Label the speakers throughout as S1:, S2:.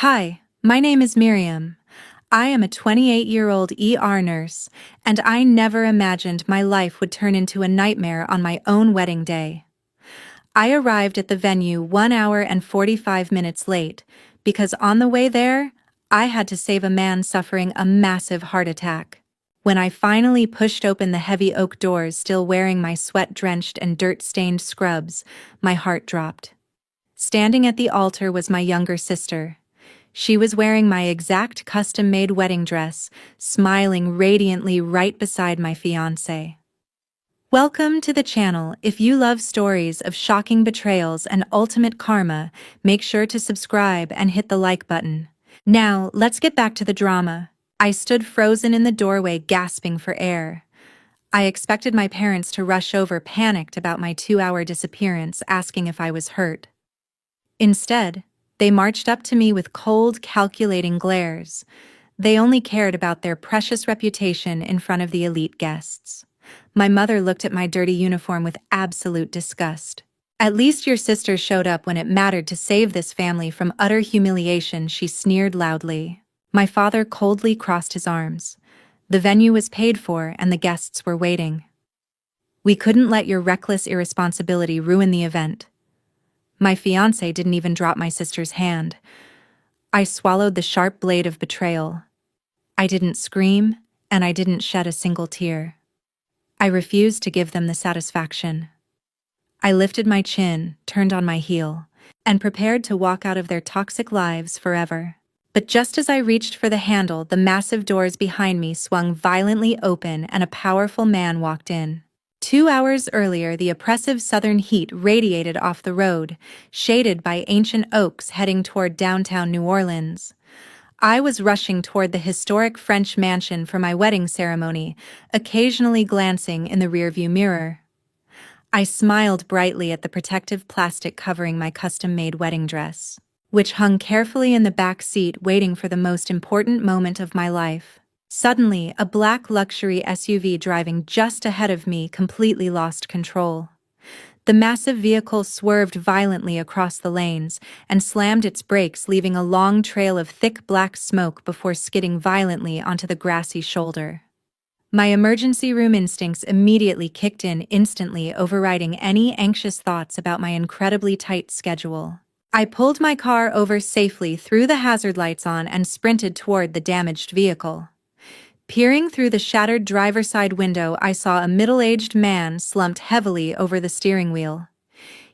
S1: Hi, my name is Miriam. I am a 28-year-old ER nurse, and I never imagined my life would turn into a nightmare on my own wedding day. I arrived at the venue 1 hour and 45 minutes late because on the way there, I had to save a man suffering a massive heart attack. When I finally pushed open the heavy oak doors, still wearing my sweat-drenched and dirt-stained scrubs, my heart dropped. Standing at the altar was my younger sister. She was wearing my exact custom-made wedding dress, smiling radiantly right beside my fiancé. Welcome to the channel. If you love stories of shocking betrayals and ultimate karma, make sure to subscribe and hit the like button. Now, let's get back to the drama. I stood frozen in the doorway, gasping for air. I expected my parents to rush over, panicked about my 2-hour disappearance, asking if I was hurt. Instead, they marched up to me with cold, calculating glares. They only cared about their precious reputation in front of the elite guests. My mother looked at my dirty uniform with absolute disgust. "At least your sister showed up when it mattered to save this family from utter humiliation," she sneered loudly. My father coldly crossed his arms. The venue was paid for and the guests were waiting. "We couldn't let your reckless irresponsibility ruin the event." My fiancé didn't even drop my sister's hand. I swallowed the sharp blade of betrayal. I didn't scream, and I didn't shed a single tear. I refused to give them the satisfaction. I lifted my chin, turned on my heel, and prepared to walk out of their toxic lives forever. But just as I reached for the handle, the massive doors behind me swung violently open and a powerful man walked in. 2 hours earlier, the oppressive southern heat radiated off the road, shaded by ancient oaks heading toward downtown New Orleans. I was rushing toward the historic French mansion for my wedding ceremony, occasionally glancing in the rearview mirror. I smiled brightly at the protective plastic covering my custom-made wedding dress, which hung carefully in the back seat, waiting for the most important moment of my life. Suddenly, a black luxury SUV driving just ahead of me completely lost control. The massive vehicle swerved violently across the lanes and slammed its brakes, leaving a long trail of thick black smoke before skidding violently onto the grassy shoulder. My emergency room instincts immediately kicked in, instantly overriding any anxious thoughts about my incredibly tight schedule. I pulled my car over safely, threw the hazard lights on, and sprinted toward the damaged vehicle. Peering through the shattered driver's side window, I saw a middle-aged man slumped heavily over the steering wheel.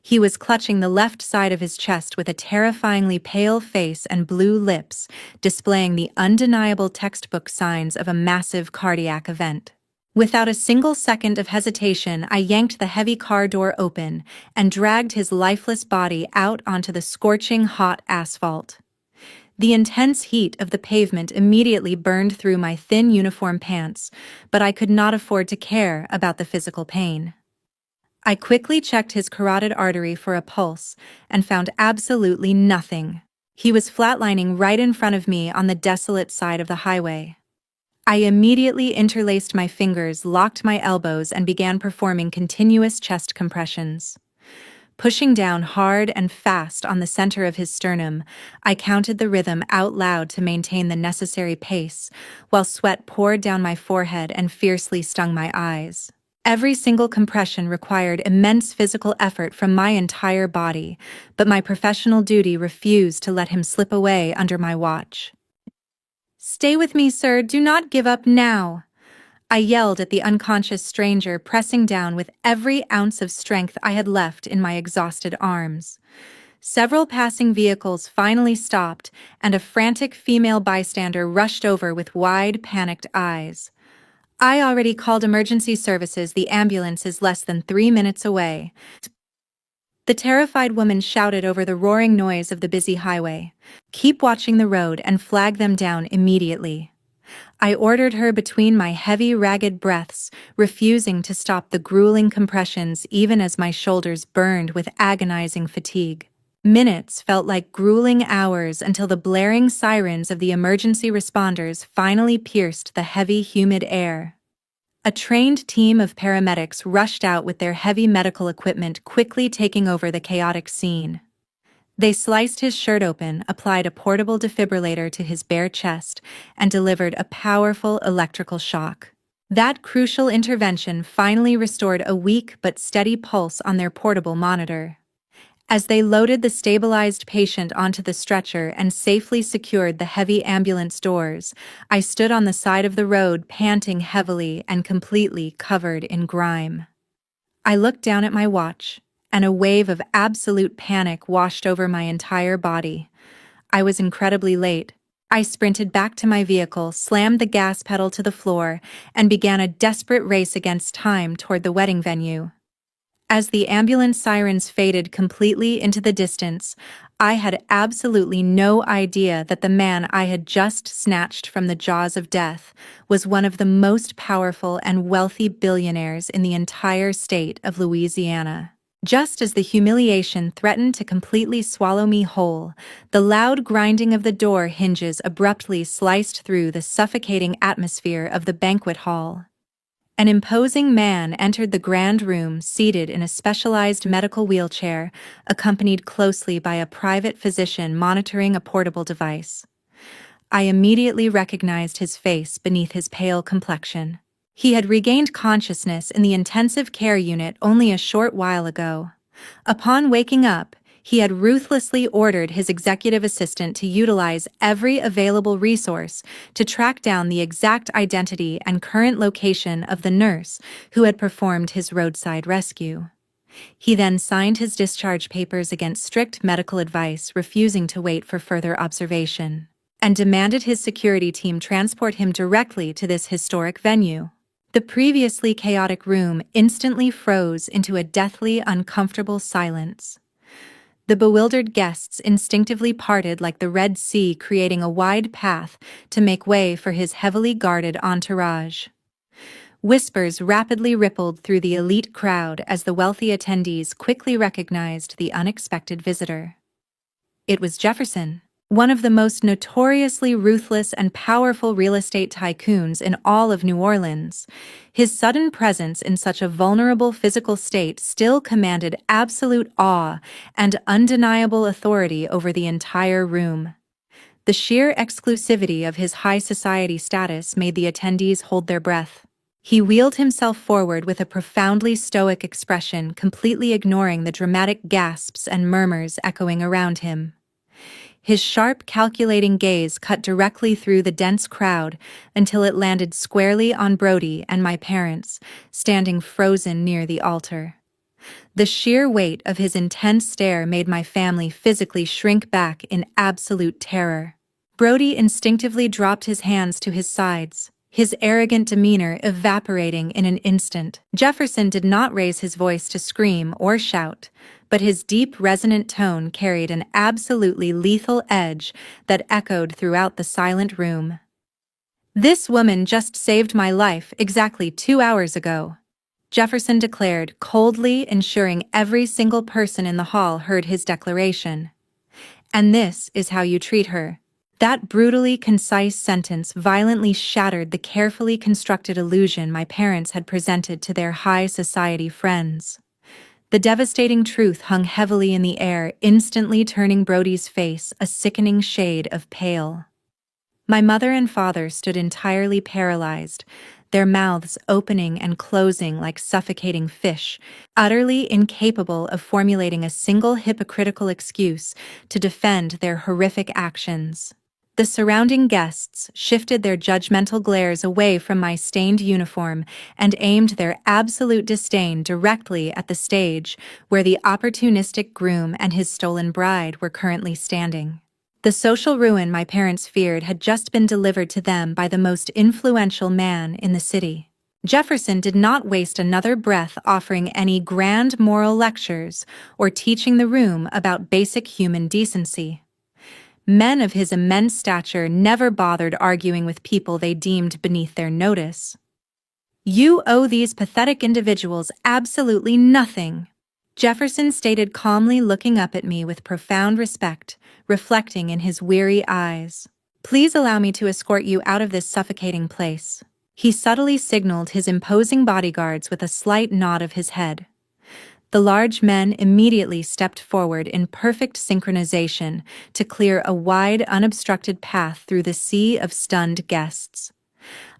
S1: He was clutching the left side of his chest with a terrifyingly pale face and blue lips, displaying the undeniable textbook signs of a massive cardiac event. Without a single second of hesitation, I yanked the heavy car door open and dragged his lifeless body out onto the scorching hot asphalt. The intense heat of the pavement immediately burned through my thin uniform pants, but I could not afford to care about the physical pain. I quickly checked his carotid artery for a pulse and found absolutely nothing. He was flatlining right in front of me on the desolate side of the highway. I immediately interlaced my fingers, locked my elbows, and began performing continuous chest compressions. Pushing down hard and fast on the center of his sternum, I counted the rhythm out loud to maintain the necessary pace, while sweat poured down my forehead and fiercely stung my eyes. Every single compression required immense physical effort from my entire body, but my professional duty refused to let him slip away under my watch. "Stay with me, sir. Do not give up now," I yelled at the unconscious stranger, pressing down with every ounce of strength I had left in my exhausted arms. Several passing vehicles finally stopped, and a frantic female bystander rushed over with wide, panicked eyes. "I already called emergency services. The ambulance is less than 3 minutes away," the terrified woman shouted over the roaring noise of the busy highway. "Keep watching the road and flag them down immediately," I ordered her between my heavy, ragged breaths, refusing to stop the grueling compressions even as my shoulders burned with agonizing fatigue. Minutes felt like grueling hours until the blaring sirens of the emergency responders finally pierced the heavy, humid air. A trained team of paramedics rushed out with their heavy medical equipment, quickly taking over the chaotic scene. They sliced his shirt open, applied a portable defibrillator to his bare chest, and delivered a powerful electrical shock. That crucial intervention finally restored a weak but steady pulse on their portable monitor. As they loaded the stabilized patient onto the stretcher and safely secured the heavy ambulance doors, I stood on the side of the road panting heavily and completely covered in grime. I looked down at my watch, and a wave of absolute panic washed over my entire body. I was incredibly late. I sprinted back to my vehicle, slammed the gas pedal to the floor, and began a desperate race against time toward the wedding venue. As the ambulance sirens faded completely into the distance, I had absolutely no idea that the man I had just snatched from the jaws of death was one of the most powerful and wealthy billionaires in the entire state of Louisiana. Just as the humiliation threatened to completely swallow me whole, the loud grinding of the door hinges abruptly sliced through the suffocating atmosphere of the banquet hall. An imposing man entered the grand room seated in a specialized medical wheelchair, accompanied closely by a private physician monitoring a portable device. I immediately recognized his face beneath his pale complexion. He had regained consciousness in the intensive care unit only a short while ago. Upon waking up, he had ruthlessly ordered his executive assistant to utilize every available resource to track down the exact identity and current location of the nurse who had performed his roadside rescue. He then signed his discharge papers against strict medical advice, refusing to wait for further observation, and demanded his security team transport him directly to this historic venue. The previously chaotic room instantly froze into a deathly uncomfortable silence. The bewildered guests instinctively parted like the Red Sea, creating a wide path to make way for his heavily guarded entourage. Whispers rapidly rippled through the elite crowd as the wealthy attendees quickly recognized the unexpected visitor. It was Jefferson, one of the most notoriously ruthless and powerful real estate tycoons in all of New Orleans. His sudden presence in such a vulnerable physical state still commanded absolute awe and undeniable authority over the entire room. The sheer exclusivity of his high society status made the attendees hold their breath. He wheeled himself forward with a profoundly stoic expression, completely ignoring the dramatic gasps and murmurs echoing around him. His sharp, calculating gaze cut directly through the dense crowd until it landed squarely on Brody and my parents, standing frozen near the altar. The sheer weight of his intense stare made my family physically shrink back in absolute terror. Brody instinctively dropped his hands to his sides, his arrogant demeanor evaporating in an instant. Jefferson did not raise his voice to scream or shout, but his deep, resonant tone carried an absolutely lethal edge that echoed throughout the silent room. "This woman just saved my life exactly 2 hours ago," Jefferson declared, coldly ensuring every single person in the hall heard his declaration. "And this is how you treat her." That brutally concise sentence violently shattered the carefully constructed illusion my parents had presented to their high society friends. The devastating truth hung heavily in the air, instantly turning Brody's face a sickening shade of pale. My mother and father stood entirely paralyzed, their mouths opening and closing like suffocating fish, utterly incapable of formulating a single hypocritical excuse to defend their horrific actions. The surrounding guests shifted their judgmental glares away from my stained uniform and aimed their absolute disdain directly at the stage where the opportunistic groom and his stolen bride were currently standing. The social ruin my parents feared had just been delivered to them by the most influential man in the city. Jefferson did not waste another breath offering any grand moral lectures or teaching the room about basic human decency. Men of his immense stature never bothered arguing with people they deemed beneath their notice. "You owe these pathetic individuals absolutely nothing," Jefferson stated calmly, looking up at me with profound respect, reflecting in his weary eyes. "Please allow me to escort you out of this suffocating place." He subtly signaled his imposing bodyguards with a slight nod of his head. The large men immediately stepped forward in perfect synchronization to clear a wide, unobstructed path through the sea of stunned guests.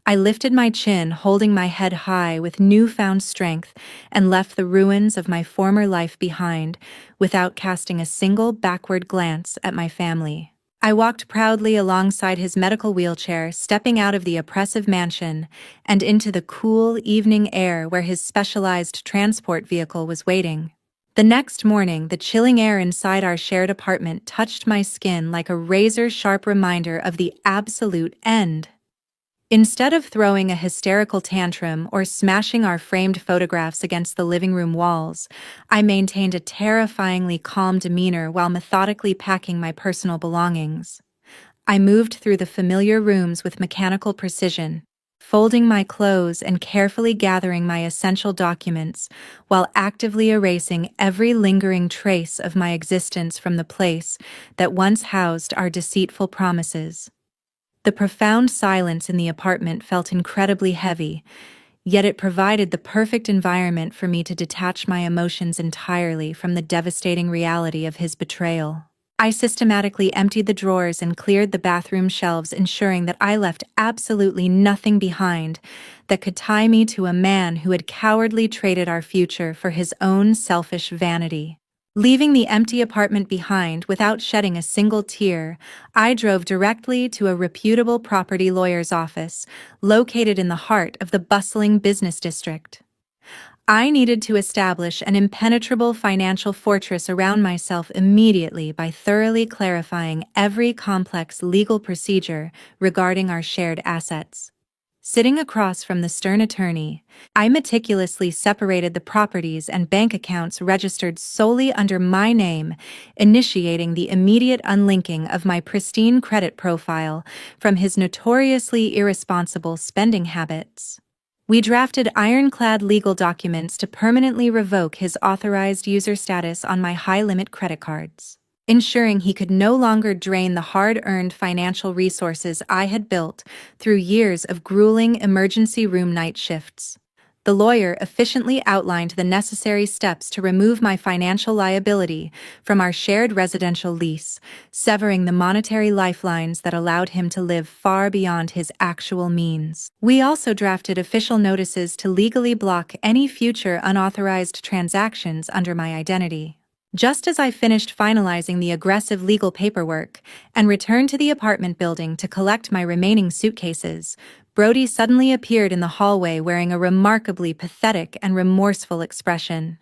S1: I lifted my chin, holding my head high with newfound strength, and left the ruins of my former life behind without casting a single backward glance at my family. I walked proudly alongside his medical wheelchair, stepping out of the oppressive mansion and into the cool evening air where his specialized transport vehicle was waiting. The next morning, the chilling air inside our shared apartment touched my skin like a razor-sharp reminder of the absolute end. Instead of throwing a hysterical tantrum or smashing our framed photographs against the living room walls, I maintained a terrifyingly calm demeanor while methodically packing my personal belongings. I moved through the familiar rooms with mechanical precision, folding my clothes and carefully gathering my essential documents while actively erasing every lingering trace of my existence from the place that once housed our deceitful promises. The profound silence in the apartment felt incredibly heavy, yet it provided the perfect environment for me to detach my emotions entirely from the devastating reality of his betrayal. I systematically emptied the drawers and cleared the bathroom shelves, ensuring that I left absolutely nothing behind that could tie me to a man who had cowardly traded our future for his own selfish vanity. Leaving the empty apartment behind without shedding a single tear, I drove directly to a reputable property lawyer's office, located in the heart of the bustling business district. I needed to establish an impenetrable financial fortress around myself immediately by thoroughly clarifying every complex legal procedure regarding our shared assets. Sitting across from the stern attorney, I meticulously separated the properties and bank accounts registered solely under my name, initiating the immediate unlinking of my pristine credit profile from his notoriously irresponsible spending habits. We drafted ironclad legal documents to permanently revoke his authorized user status on my high-limit credit cards, ensuring he could no longer drain the hard-earned financial resources I had built through years of grueling emergency room night shifts. The lawyer efficiently outlined the necessary steps to remove my financial liability from our shared residential lease, severing the monetary lifelines that allowed him to live far beyond his actual means. We also drafted official notices to legally block any future unauthorized transactions under my identity. Just as I finished finalizing the aggressive legal paperwork and returned to the apartment building to collect my remaining suitcases, Brody suddenly appeared in the hallway wearing a remarkably pathetic and remorseful expression.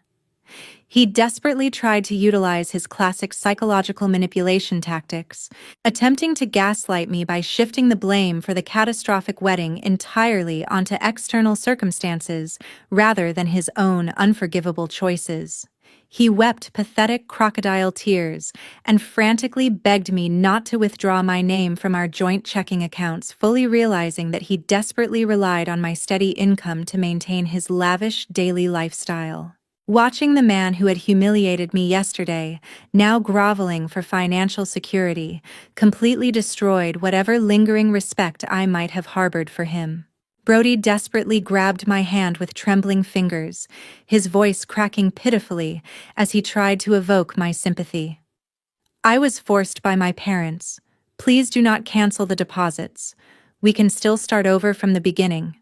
S1: He desperately tried to utilize his classic psychological manipulation tactics, attempting to gaslight me by shifting the blame for the catastrophic wedding entirely onto external circumstances rather than his own unforgivable choices. He wept pathetic crocodile tears and frantically begged me not to withdraw my name from our joint checking accounts, fully realizing that he desperately relied on my steady income to maintain his lavish daily lifestyle. Watching the man who had humiliated me yesterday, now groveling for financial security, completely destroyed whatever lingering respect I might have harbored for him. Brody desperately grabbed my hand with trembling fingers, his voice cracking pitifully as he tried to evoke my sympathy. I was forced by my parents. Please do not cancel the deposits. We can still start over from the beginning.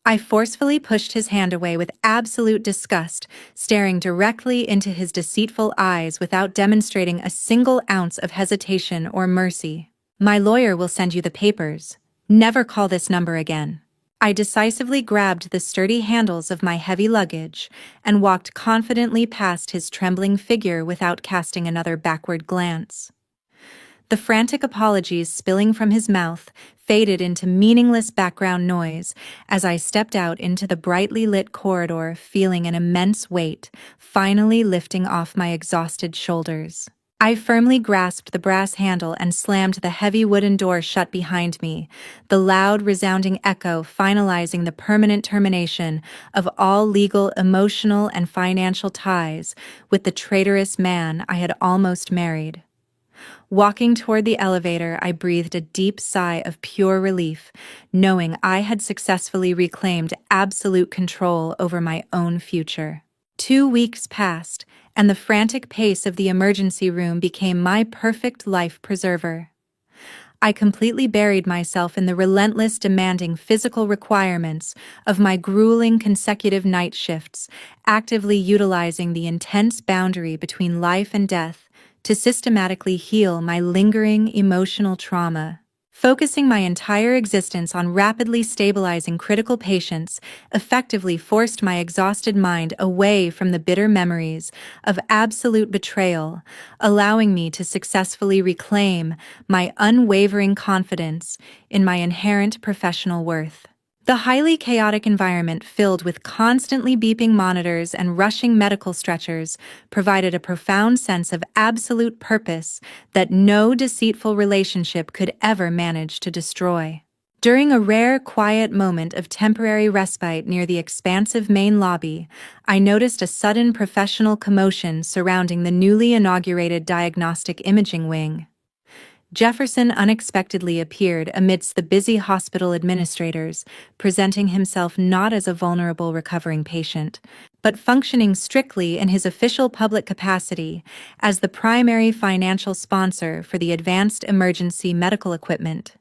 S1: I forcefully pushed his hand away with absolute disgust, staring directly into his deceitful eyes without demonstrating a single ounce of hesitation or mercy. My lawyer will send you the papers. Never call this number again. I decisively grabbed the sturdy handles of my heavy luggage and walked confidently past his trembling figure without casting another backward glance. The frantic apologies spilling from his mouth faded into meaningless background noise as I stepped out into the brightly lit corridor, feeling an immense weight finally lifting off my exhausted shoulders. I firmly grasped the brass handle and slammed the heavy wooden door shut behind me, the loud, resounding echo finalizing the permanent termination of all legal, emotional, and financial ties with the traitorous man I had almost married. Walking toward the elevator, I breathed a deep sigh of pure relief, knowing I had successfully reclaimed absolute control over my own future. 2 weeks passed, and the frantic pace of the emergency room became my perfect life preserver. I completely buried myself in the relentless demanding physical requirements of my grueling consecutive night shifts, actively utilizing the intense boundary between life and death to systematically heal my lingering emotional trauma. Focusing my entire existence on rapidly stabilizing critical patients effectively forced my exhausted mind away from the bitter memories of absolute betrayal, allowing me to successfully reclaim my unwavering confidence in my inherent professional worth. The highly chaotic environment filled with constantly beeping monitors and rushing medical stretchers provided a profound sense of absolute purpose that no deceitful relationship could ever manage to destroy. During a rare, quiet moment of temporary respite near the expansive main lobby, I noticed a sudden professional commotion surrounding the newly inaugurated diagnostic imaging wing. Jefferson unexpectedly appeared amidst the busy hospital administrators, presenting himself not as a vulnerable recovering patient, but functioning strictly in his official public capacity as the primary financial sponsor for the advanced emergency medical equipment.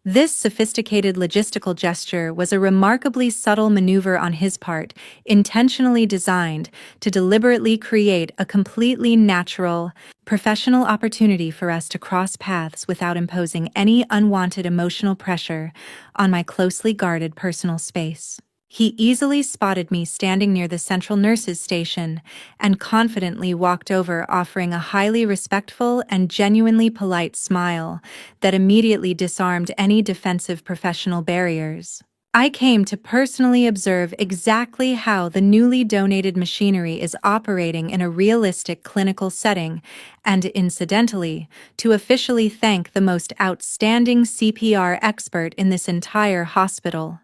S1: This sophisticated logistical gesture was a remarkably subtle maneuver on his part, intentionally designed to deliberately create a completely natural, professional opportunity for us to cross paths without imposing any unwanted emotional pressure on my closely guarded personal space. He easily spotted me standing near the central nurses' station and confidently walked over, offering a highly respectful and genuinely polite smile that immediately disarmed any defensive professional barriers. I came to personally observe exactly how the newly donated machinery is operating in a realistic clinical setting and, incidentally, to officially thank the most outstanding CPR expert in this entire hospital.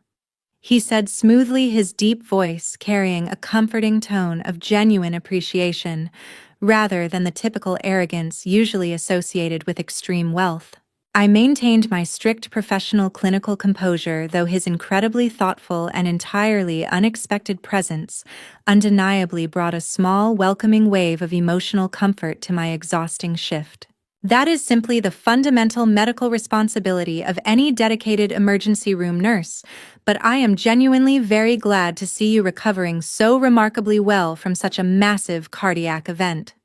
S1: He said smoothly, his deep voice carrying a comforting tone of genuine appreciation, rather than the typical arrogance usually associated with extreme wealth. I maintained my strict professional clinical composure, though his incredibly thoughtful and entirely unexpected presence undeniably brought a small, welcoming wave of emotional comfort to my exhausting shift. That is simply the fundamental medical responsibility of any dedicated emergency room nurse, but I am genuinely very glad to see you recovering so remarkably well from such a massive cardiac event.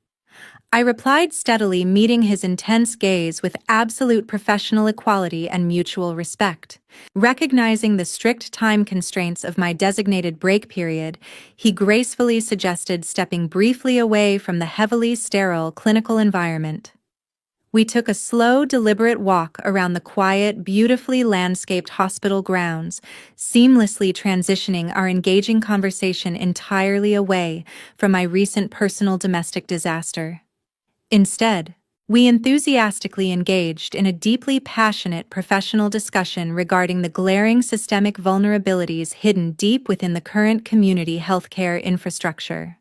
S1: I replied steadily, meeting his intense gaze with absolute professional equality and mutual respect. Recognizing the strict time constraints of my designated break period, he gracefully suggested stepping briefly away from the heavily sterile clinical environment. We took a slow, deliberate walk around the quiet, beautifully landscaped hospital grounds, seamlessly transitioning our engaging conversation entirely away from my recent personal domestic disaster. Instead, we enthusiastically engaged in a deeply passionate professional discussion regarding the glaring systemic vulnerabilities hidden deep within the current community healthcare infrastructure.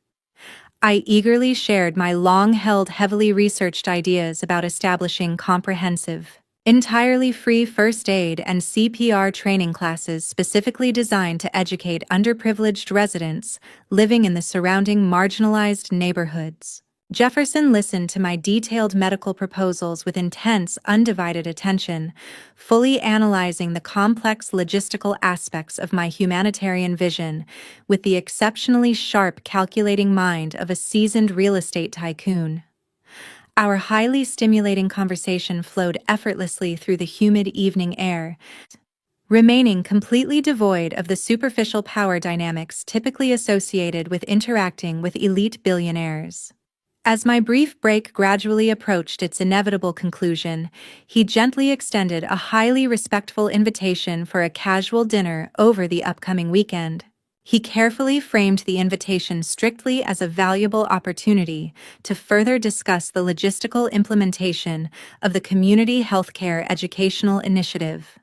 S1: I eagerly shared my long-held, heavily researched ideas about establishing comprehensive, entirely free first aid and CPR training classes specifically designed to educate underprivileged residents living in the surrounding marginalized neighborhoods. Jefferson listened to my detailed medical proposals with intense, undivided attention, fully analyzing the complex logistical aspects of my humanitarian vision with the exceptionally sharp, calculating mind of a seasoned real estate tycoon. Our highly stimulating conversation flowed effortlessly through the humid evening air, remaining completely devoid of the superficial power dynamics typically associated with interacting with elite billionaires. As my brief break gradually approached its inevitable conclusion, he gently extended a highly respectful invitation for a casual dinner over the upcoming weekend. He carefully framed the invitation strictly as a valuable opportunity to further discuss the logistical implementation of the Community Healthcare Educational Initiative.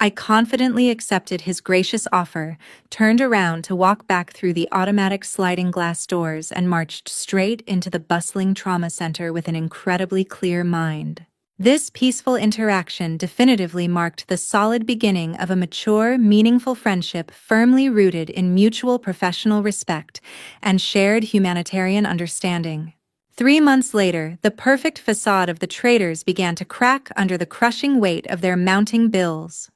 S1: I confidently accepted his gracious offer, turned around to walk back through the automatic sliding glass doors, and marched straight into the bustling trauma center with an incredibly clear mind. This peaceful interaction definitively marked the solid beginning of a mature, meaningful friendship firmly rooted in mutual professional respect and shared humanitarian understanding. 3 months later, the perfect facade of the traders began to crack under the crushing weight of their mounting bills.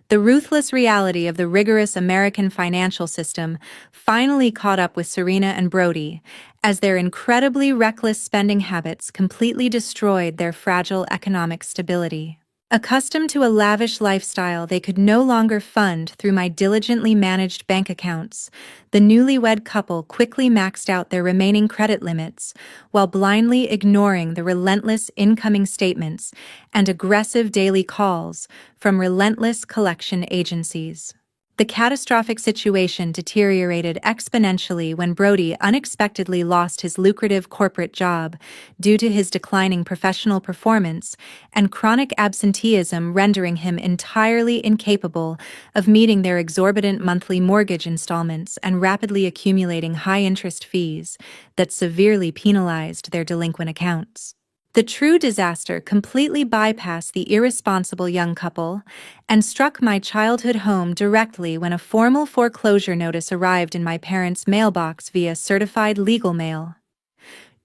S1: The ruthless reality of the rigorous American financial system finally caught up with Serena and Brody, as their incredibly reckless spending habits completely destroyed their fragile economic stability. Accustomed to a lavish lifestyle they could no longer fund through my diligently managed bank accounts, the newlywed couple quickly maxed out their remaining credit limits while blindly ignoring the relentless incoming statements and aggressive daily calls from relentless collection agencies. The catastrophic situation deteriorated exponentially when Brody unexpectedly lost his lucrative corporate job due to his declining professional performance and chronic absenteeism, rendering him entirely incapable of meeting their exorbitant monthly mortgage installments and rapidly accumulating high-interest fees that severely penalized their delinquent accounts. The true disaster completely bypassed the irresponsible young couple and struck my childhood home directly when a formal foreclosure notice arrived in my parents' mailbox via certified legal mail.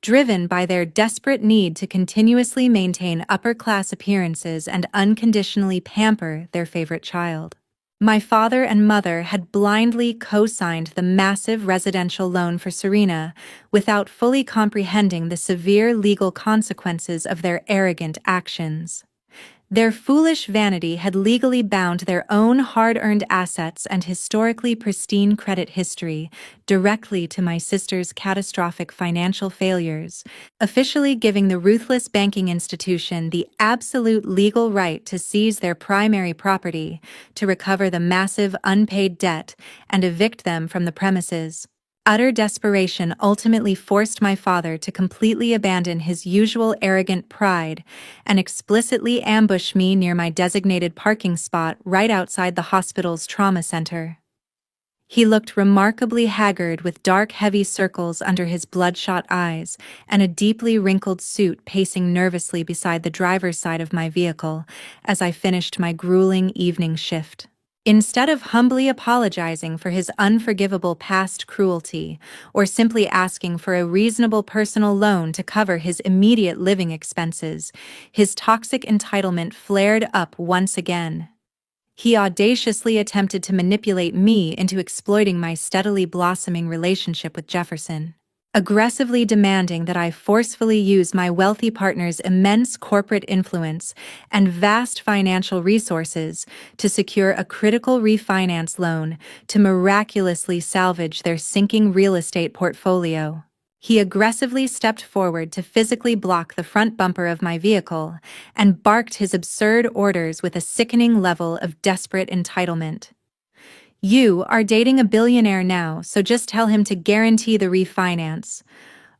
S1: Driven by their desperate need to continuously maintain upper-class appearances and unconditionally pamper their favorite child, my father and mother had blindly co-signed the massive residential loan for Serena without fully comprehending the severe legal consequences of their arrogant actions. Their foolish vanity had legally bound their own hard-earned assets and historically pristine credit history directly to my sister's catastrophic financial failures, officially giving the ruthless banking institution the absolute legal right to seize their primary property, to recover the massive unpaid debt, and evict them from the premises. Utter desperation ultimately forced my father to completely abandon his usual arrogant pride and explicitly ambush me near my designated parking spot right outside the hospital's trauma center. He looked remarkably haggard, with dark, heavy circles under his bloodshot eyes and a deeply wrinkled suit, pacing nervously beside the driver's side of my vehicle as I finished my grueling evening shift. Instead of humbly apologizing for his unforgivable past cruelty or simply asking for a reasonable personal loan to cover his immediate living expenses, his toxic entitlement flared up once again. He audaciously attempted to manipulate me into exploiting my steadily blossoming relationship with Jefferson, aggressively demanding that I forcefully use my wealthy partner's immense corporate influence and vast financial resources to secure a critical refinance loan to miraculously salvage their sinking real estate portfolio. He aggressively stepped forward to physically block the front bumper of my vehicle and barked his absurd orders with a sickening level of desperate entitlement. "You are dating a billionaire now, so just tell him to guarantee the refinance.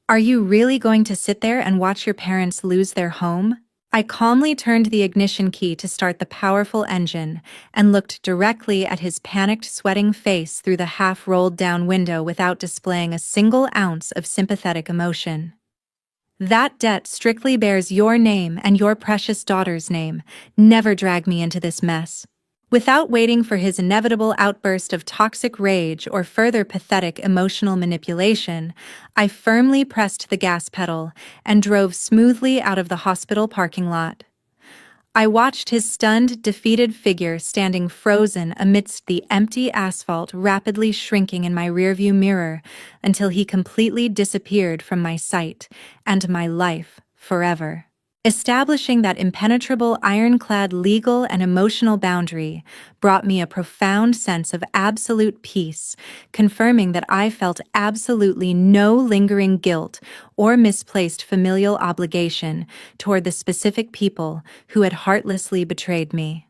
S1: Are you really going to sit there and watch your parents lose their home?" I calmly turned the ignition key to start the powerful engine and looked directly at his panicked, sweating face through the half-rolled down window without displaying a single ounce of sympathetic emotion. "That debt strictly bears your name and your precious daughter's name. Never drag me into this mess." Without waiting for his inevitable outburst of toxic rage or further pathetic emotional manipulation, I firmly pressed the gas pedal and drove smoothly out of the hospital parking lot. I watched his stunned, defeated figure standing frozen amidst the empty asphalt rapidly shrinking in my rearview mirror until he completely disappeared from my sight and my life forever. Establishing that impenetrable ironclad legal and emotional boundary brought me a profound sense of absolute peace, confirming that I felt absolutely no lingering guilt or misplaced familial obligation toward the specific people who had heartlessly betrayed me.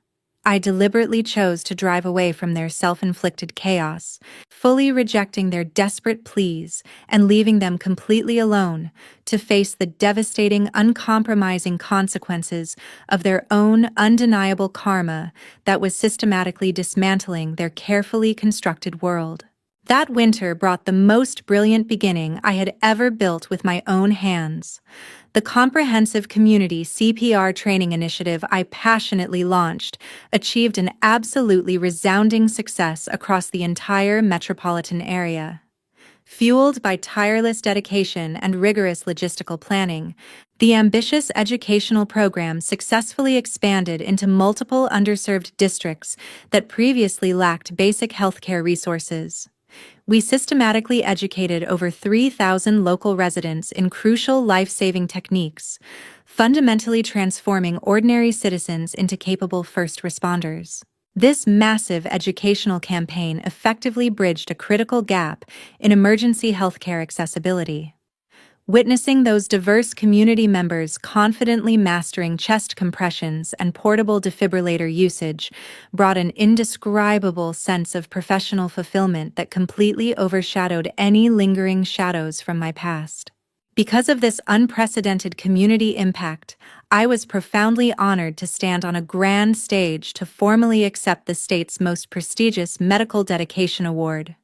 S1: I deliberately chose to drive away from their self-inflicted chaos, fully rejecting their desperate pleas and leaving them completely alone to face the devastating, uncompromising consequences of their own undeniable karma that was systematically dismantling their carefully constructed world. That winter brought the most brilliant beginning I had ever built with my own hands. The comprehensive community CPR training initiative I passionately launched achieved an absolutely resounding success across the entire metropolitan area. Fueled by tireless dedication and rigorous logistical planning, the ambitious educational program successfully expanded into multiple underserved districts that previously lacked basic healthcare resources. We systematically educated over 3,000 local residents in crucial life-saving techniques, fundamentally transforming ordinary citizens into capable first responders. This massive educational campaign effectively bridged a critical gap in emergency healthcare accessibility. Witnessing those diverse community members confidently mastering chest compressions and portable defibrillator usage brought an indescribable sense of professional fulfillment that completely overshadowed any lingering shadows from my past. Because of this unprecedented community impact, I was profoundly honored to stand on a grand stage to formally accept the state's most prestigious Medical Dedication Award.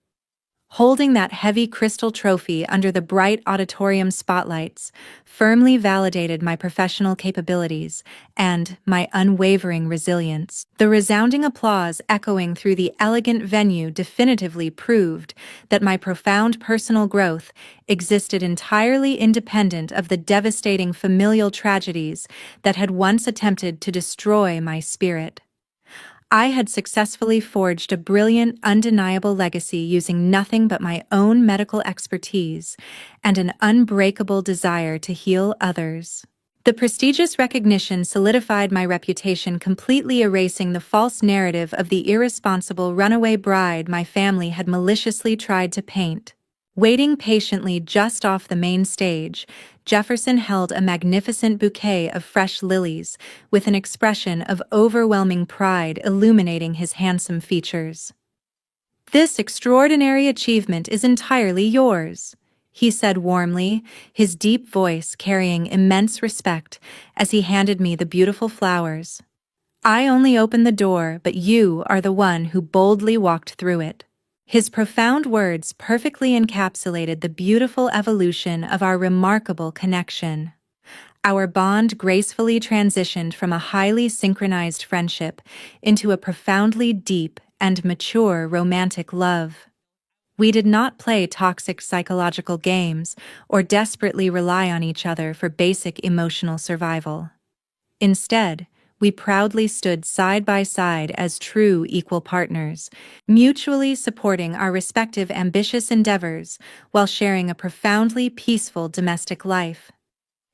S1: Holding that heavy crystal trophy under the bright auditorium spotlights firmly validated my professional capabilities and my unwavering resilience. The resounding applause echoing through the elegant venue definitively proved that my profound personal growth existed entirely independent of the devastating familial tragedies that had once attempted to destroy my spirit. I had successfully forged a brilliant, undeniable legacy using nothing but my own medical expertise and an unbreakable desire to heal others. The prestigious recognition solidified my reputation, completely erasing the false narrative of the irresponsible runaway bride my family had maliciously tried to paint. Waiting patiently just off the main stage, Jefferson held a magnificent bouquet of fresh lilies, with an expression of overwhelming pride illuminating his handsome features. "This extraordinary achievement is entirely yours," he said warmly, his deep voice carrying immense respect as he handed me the beautiful flowers. "I only opened the door, but you are the one who boldly walked through it." His profound words perfectly encapsulated the beautiful evolution of our remarkable connection. Our bond gracefully transitioned from a highly synchronized friendship into a profoundly deep and mature romantic love. We did not play toxic psychological games or desperately rely on each other for basic emotional survival. Instead, we proudly stood side by side as true equal partners, mutually supporting our respective ambitious endeavors while sharing a profoundly peaceful domestic life.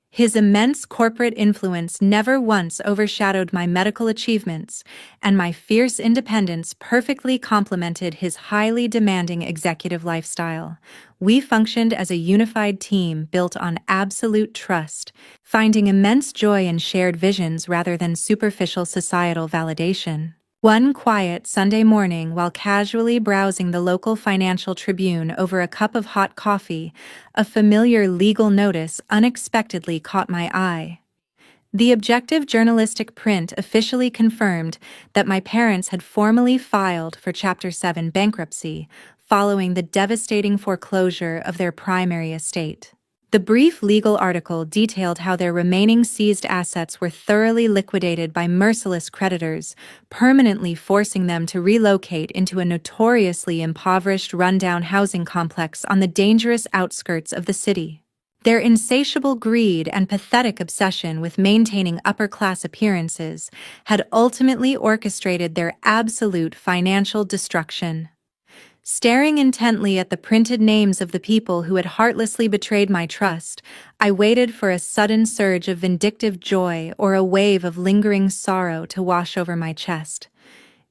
S1: His immense corporate influence never once overshadowed my medical achievements, and my fierce independence perfectly complemented his highly demanding executive lifestyle. We functioned as a unified team built on absolute trust, finding immense joy in shared visions rather than superficial societal validation. One quiet Sunday morning, while casually browsing the local Financial Tribune over a cup of hot coffee, a familiar legal notice unexpectedly caught my eye. The objective journalistic print officially confirmed that my parents had formally filed for Chapter 7 bankruptcy following the devastating foreclosure of their primary estate. The brief legal article detailed how their remaining seized assets were thoroughly liquidated by merciless creditors, permanently forcing them to relocate into a notoriously impoverished rundown housing complex on the dangerous outskirts of the city. Their insatiable greed and pathetic obsession with maintaining upper-class appearances had ultimately orchestrated their absolute financial destruction. Staring intently at the printed names of the people who had heartlessly betrayed my trust, I waited for a sudden surge of vindictive joy or a wave of lingering sorrow to wash over my chest.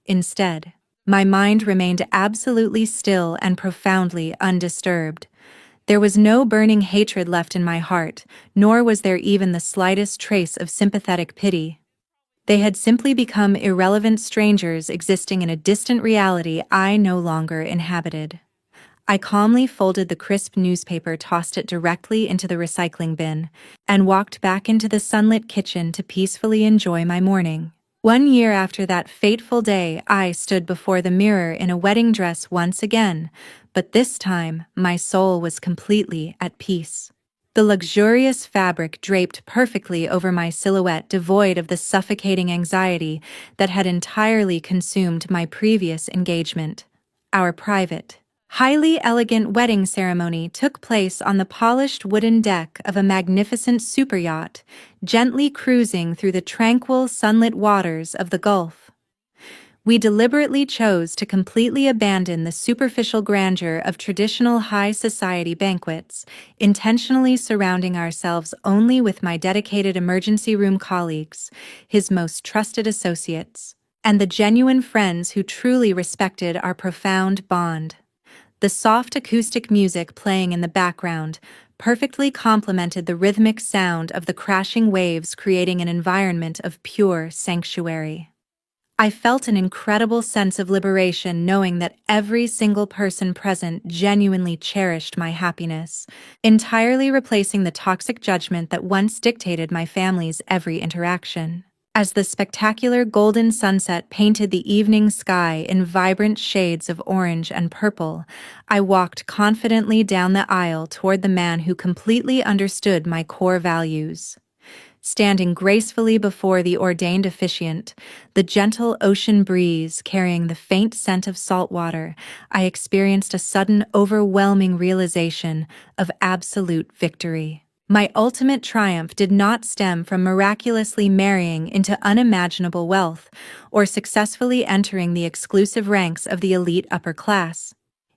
S1: Instead, my mind remained absolutely still and profoundly undisturbed. There was no burning hatred left in my heart, nor was there even the slightest trace of sympathetic pity. They had simply become irrelevant strangers existing in a distant reality I no longer inhabited. I calmly folded the crisp newspaper, tossed it directly into the recycling bin, and walked back into the sunlit kitchen to peacefully enjoy my morning. 1 year after that fateful day, I stood before the mirror in a wedding dress once again, but this time my soul was completely at peace. the luxurious fabric draped perfectly over my silhouette, devoid of the suffocating anxiety that had entirely consumed my previous engagement. Our private, highly elegant wedding ceremony took place on the polished wooden deck of a magnificent superyacht, gently cruising through the tranquil, sunlit waters of the Gulf. We deliberately chose to completely abandon the superficial grandeur of traditional high society banquets, intentionally surrounding ourselves only with my dedicated emergency room colleagues, his most trusted associates, and the genuine friends who truly respected our profound bond. The soft acoustic music playing in the background perfectly complemented the rhythmic sound of the crashing waves, creating an environment of pure sanctuary. I felt an incredible sense of liberation knowing that every single person present genuinely cherished my happiness, entirely replacing the toxic judgment that once dictated my family's every interaction. As the spectacular golden sunset painted the evening sky in vibrant shades of orange and purple, I walked confidently down the aisle toward the man who completely understood my core values. Standing gracefully before the ordained officiant, the gentle ocean breeze carrying the faint scent of salt water, I experienced a sudden, overwhelming realization of absolute victory. My ultimate triumph did not stem from miraculously marrying into unimaginable wealth or successfully entering the exclusive ranks of the elite upper class.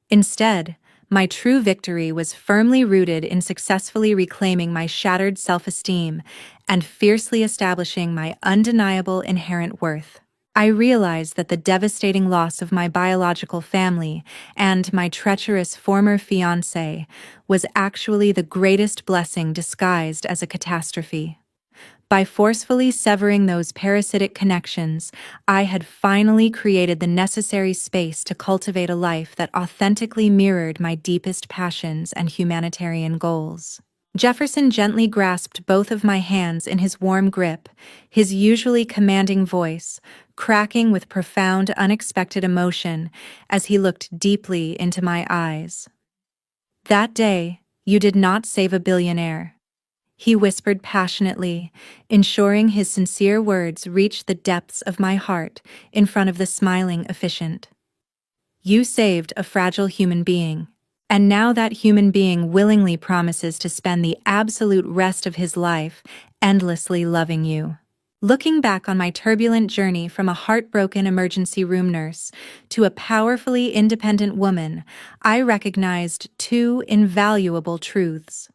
S1: Instead, my true victory was firmly rooted in successfully reclaiming my shattered self-esteem and fiercely establishing my undeniable inherent worth. I realized that the devastating loss of my biological family and my treacherous former fiancé was actually the greatest blessing disguised as a catastrophe. By forcefully severing those parasitic connections, I had finally created the necessary space to cultivate a life that authentically mirrored my deepest passions and humanitarian goals. Jefferson gently grasped both of my hands in his warm grip, his usually commanding voice cracking with profound, unexpected emotion as he looked deeply into my eyes. "That day, you did not save a billionaire," he whispered passionately, ensuring his sincere words reached the depths of my heart in front of the smiling officiant. "You saved a fragile human being, and now that human being willingly promises to spend the absolute rest of his life endlessly loving you." Looking back on my turbulent journey from a heartbroken emergency room nurse to a powerfully independent woman, I recognized two invaluable truths.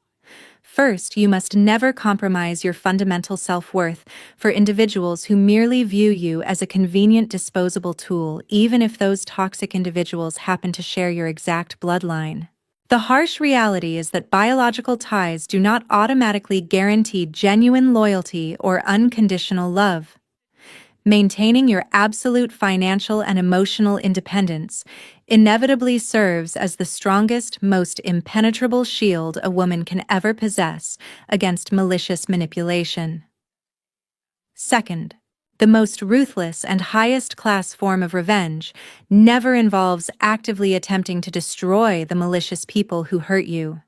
S1: First, you must never compromise your fundamental self-worth for individuals who merely view you as a convenient disposable tool, even if those toxic individuals happen to share your exact bloodline. The harsh reality is that biological ties do not automatically guarantee genuine loyalty or unconditional love. Maintaining your absolute financial and emotional independence inevitably serves as the strongest, most impenetrable shield a woman can ever possess against malicious manipulation. Second, the most ruthless and highest-class form of revenge never involves actively attempting to destroy the malicious people who hurt you.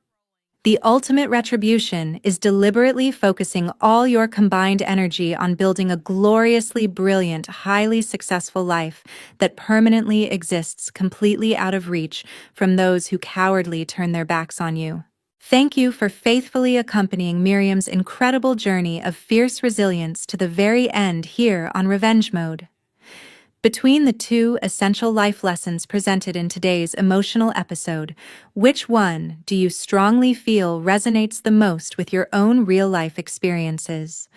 S1: The ultimate retribution is deliberately focusing all your combined energy on building a gloriously brilliant, highly successful life that permanently exists completely out of reach from those who cowardly turn their backs on you. Thank you for faithfully accompanying Miriam's incredible journey of fierce resilience to the very end here on Revenge Mode. Between the two essential life lessons presented in today's emotional episode, which one do you strongly feel resonates the most with your own real-life experiences?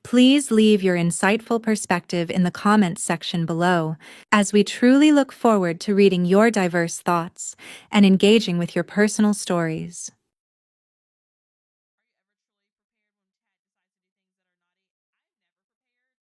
S1: Please leave your insightful perspective in the comments section below, as we truly look forward to reading your diverse thoughts and engaging with your personal stories.